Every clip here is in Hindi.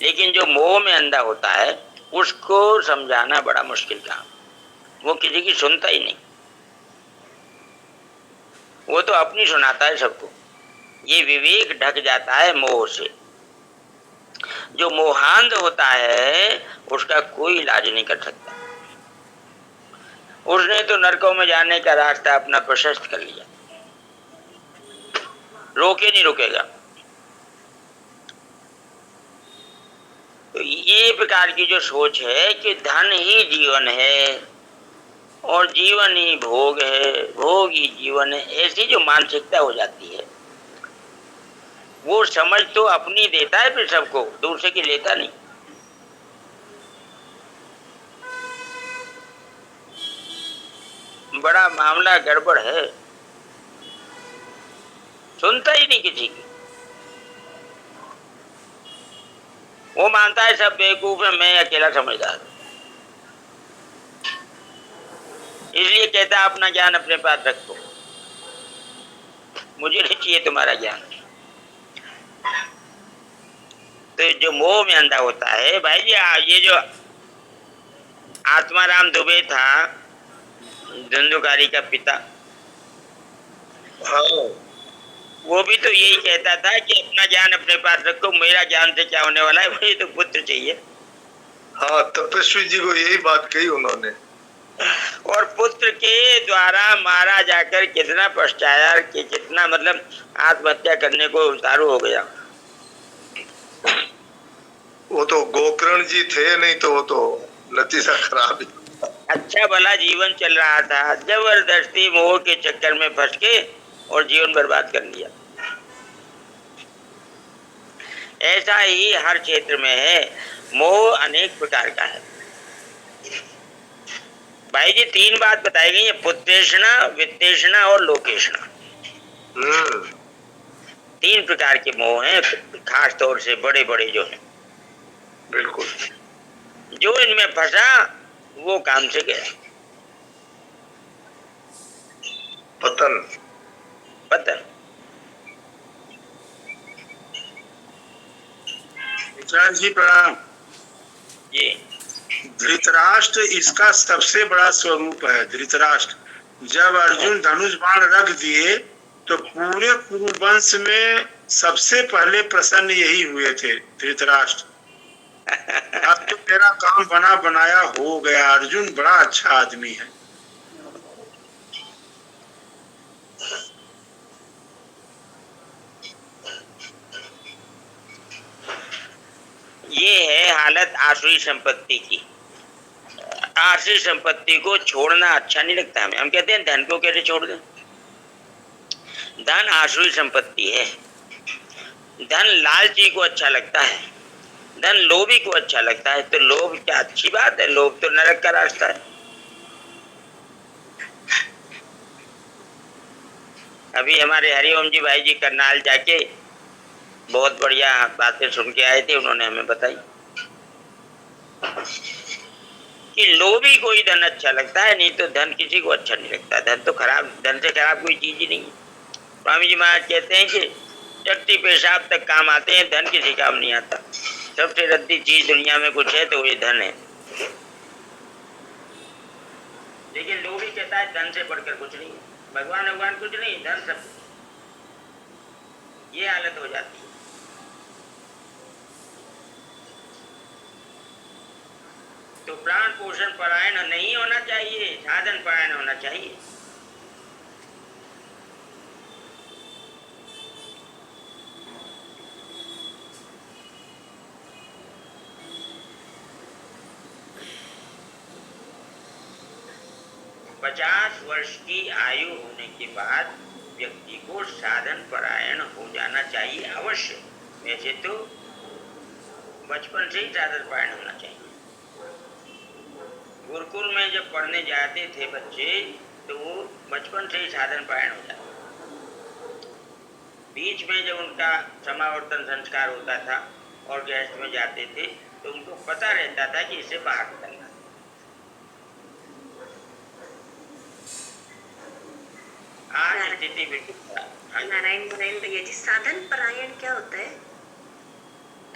लेकिन जो मोह में अंधा होता है उसको समझाना बड़ा मुश्किल काम, वो किसी की सुनता ही नहीं, वो तो अपनी सुनाता है सबको। ये विवेक ढक जाता है मोह से। जो मोहांध होता है उसका कोई इलाज नहीं कर सकता। उसने तो नरकों में जाने का रास्ता अपना प्रशस्त कर लिया, रोके नहीं रुकेगा। तो ये प्रकार की जो सोच है कि धन ही जीवन है और जीवन ही भोग है, भोग ही जीवन है, ऐसी जो मानसिकता हो जाती है, वो समझ तो अपनी देता है फिर सबको, दूसरे की लेता नहीं। बड़ा मामला गड़बड़ है, सुनता ही नहीं किसी की। वो मानता है सब बेवकूफ है, मैं अकेला समझदार हूं। इसलिए कहता है अपना ज्ञान अपने पास रखो, मुझे नहीं चाहिए तुम्हारा ज्ञान। तो जो मोह में अंधा होता है भाई जी, ये जो आत्माराम दुबे था, धंधुकारी का पिता, हाँ, वो भी तो यही कहता था कि अपना ज्ञान अपने पास रखो, मेरा ज्ञान से क्या होने वाला है, मुझे तो पुत्र चाहिए। हाँ, तपस्वी जी को यही बात कही उन्होंने। और पुत्र के द्वारा मारा जाकर कितना पछताया कि कितना मतलब आत्महत्या करने को उतारू हो गया। वो तो गोकर्ण जी थे, नहीं तो वो तो नतीजा खराब ही। अच्छा भला जीवन चल रहा था, जबरदस्ती मोह के चक्कर में फंस के और जीवन बर्बाद कर लिया। ऐसा ही हर क्षेत्र में है, मोह अनेक प्रकार का है। भाई जी 3 बात बताई गई है, पुत्रेषणा, वित्तेषणा और लोकेषणा। 3 प्रकार के मोह हैं, खास तौर से बड़े बड़े जो हैं। बिल्कुल। जो इनमें फंसा वो काम से गया, पतन। पतन। जी प्रणाम जी। धृतराष्ट्र इसका सबसे बड़ा स्वरूप है। धृतराष्ट्र जब अर्जुन धनुष बाण रख दिए तो पूरे कुरुवंश में सबसे पहले प्रसन्न यही हुए थे, धृतराष्ट्र। अब तो तेरा काम बना बनाया हो गया, अर्जुन बड़ा अच्छा आदमी है। ये है हालत आसुरी संपत्ति की। आसुरी संपत्ति को छोड़ना अच्छा नहीं लगता हमें। हम कहते हैं धन को कैसे छोड़ दें। धन आसुरी संपत्ति है। धन लालची को अच्छा लगता है, धन लोभी को अच्छा लगता है। तो लोभ क्या अच्छी बात है? लोभ तो नरक का रास्ता है। अभी हमारे हरिओम जी भाई जी करनाल जाके बहुत बढ़िया बातें सुन के आए थे, उन्होंने हमें बताई कि लोभी को ही धन अच्छा लगता है, नहीं तो धन किसी को अच्छा नहीं लगता। धन तो खराब, धन से खराब कोई चीज ही नहीं है। स्वामी जी महाराज कहते हैं कि टट्टी पेशाब तक काम आते हैं, धन किसी काम नहीं आता। सबसे रद्दी चीज दुनिया में कुछ है तो ये धन है। लेकिन लोभी कहता है धन से बढ़कर कुछ नहीं है, भगवान कुछ नहीं, धन सब। ये हालत हो जाती है। तो प्राण पोषण परायण नहीं होना चाहिए, साधन परायण होना चाहिए। पचास वर्ष की आयु होने के बाद व्यक्ति को साधन परायण हो जाना चाहिए अवश्य। वैसे तो बचपन से ही साधन परायण होना चाहिए। गुरुकुल में जब पढ़ने जाते थे बच्चे तो वो बचपन से ही साधन परायण हो जाते। बीच में जब उनका समावर्तन संस्कार होता था और गृहस्थ में जाते थे तो उनको पता रहता था कि इसे बाहर निकलना। आज स्थिति बिल्कुल नारायण भैया जी, साधन परायण क्या होता है?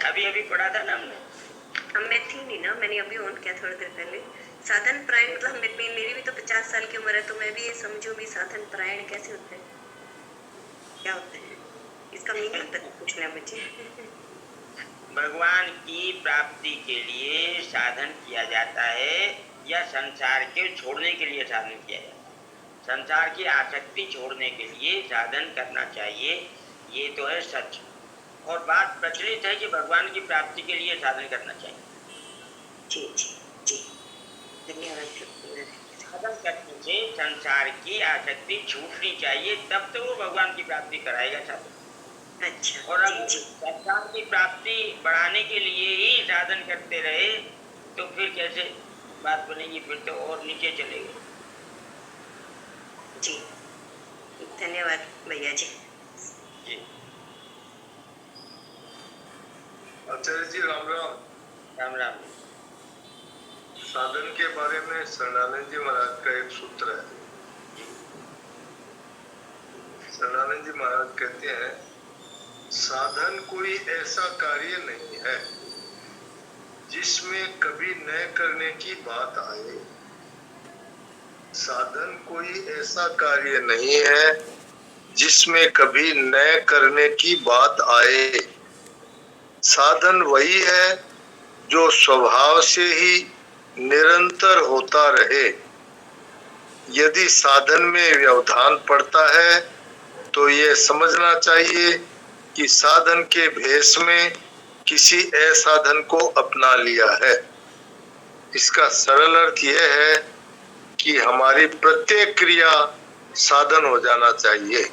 अभी अभी पढ़ा था ना हमने। हम मैं थी नहीं ना, मैंने अभी ऑन किया थोड़ी देर पहले। साधन परायण मतलब मेरी भी तो 50 साल की उम्र है, तो मैं भी ये समझू भी साधन परायण कैसे होते हैं, क्या होते हैं, इसका मीनिंग तक पूछना है मुझे। भगवान की प्राप्ति के लिए साधन किया जाता है या संसार के छोड़ने के लिए साधन किया जाता है? संसार की आसक्ति छोड़ने के लिए साधन करना चाहिए, ये तो है सच। और बात प्रचलित है कि भगवान की प्राप्ति के लिए साधन करना चाहिए। जी जी जी, धन्यवाद। साधन करने से संसार की आसक्ति छूटनी चाहिए, तब तो वो भगवान की प्राप्ति कराएगा साधन। अच्छा, और अगर संसार की प्राप्ति बढ़ाने के लिए ही साधन करते रहे तो फिर कैसे बात बनेगी, फिर तो और नीचे चलेगी। जी, धन्यवाद भैया जी। जी आचार्य जी राम राम। राम राम। साधन के बारे में शरणानंद जी महाराज का एक सूत्र है। शरणानंद जी महाराज कहते हैं, साधन कोई ऐसा कार्य नहीं है जिसमें कभी न करने की बात आए। साधन कोई ऐसा कार्य नहीं है जिसमें कभी न करने की बात आए। साधन वही है जो स्वभाव से ही निरंतर होता रहे। यदि साधन में व्यवधान पड़ता है तो ये समझना चाहिए कि साधन के भेष में किसी असाधन को अपना लिया है। इसका सरल अर्थ यह है कि हमारी प्रत्येक क्रिया साधन हो जाना चाहिए।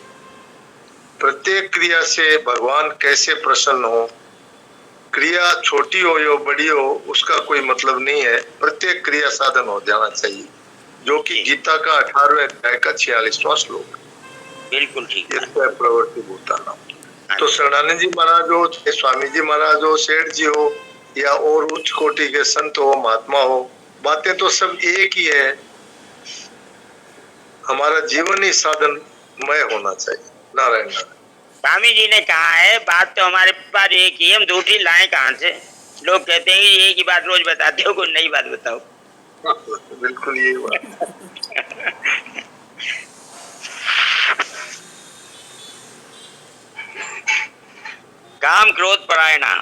प्रत्येक क्रिया से भगवान कैसे प्रसन्न हो, क्रिया छोटी हो या बड़ी हो उसका कोई मतलब नहीं है, प्रत्येक क्रिया साधन हो जाना चाहिए, जो कि गीता का 18वें अध्याय का 46वां श्लोक। बिल्कुल ठीक है। प्रवृत्ति भूतानाम। तो शरणानंद जी महाराज हो, चाहे स्वामी जी महाराज हो, सेठ जी हो, या और उच्च कोटि के संत हो, महात्मा हो, बातें तो सब एक ही है। हमारा जीवन ही साधनमय होना चाहिए। नारायण नारायण। स्वामी जी ने कहा है, बात तो हमारे पास एक ही, हम दूसरी लाएं कहाँ से? लोग कहते हैं कि एक ही बात रोज बताते हो, कोई नई बात बताओ। बिल्कुल यही बात। काम क्रोध परायणा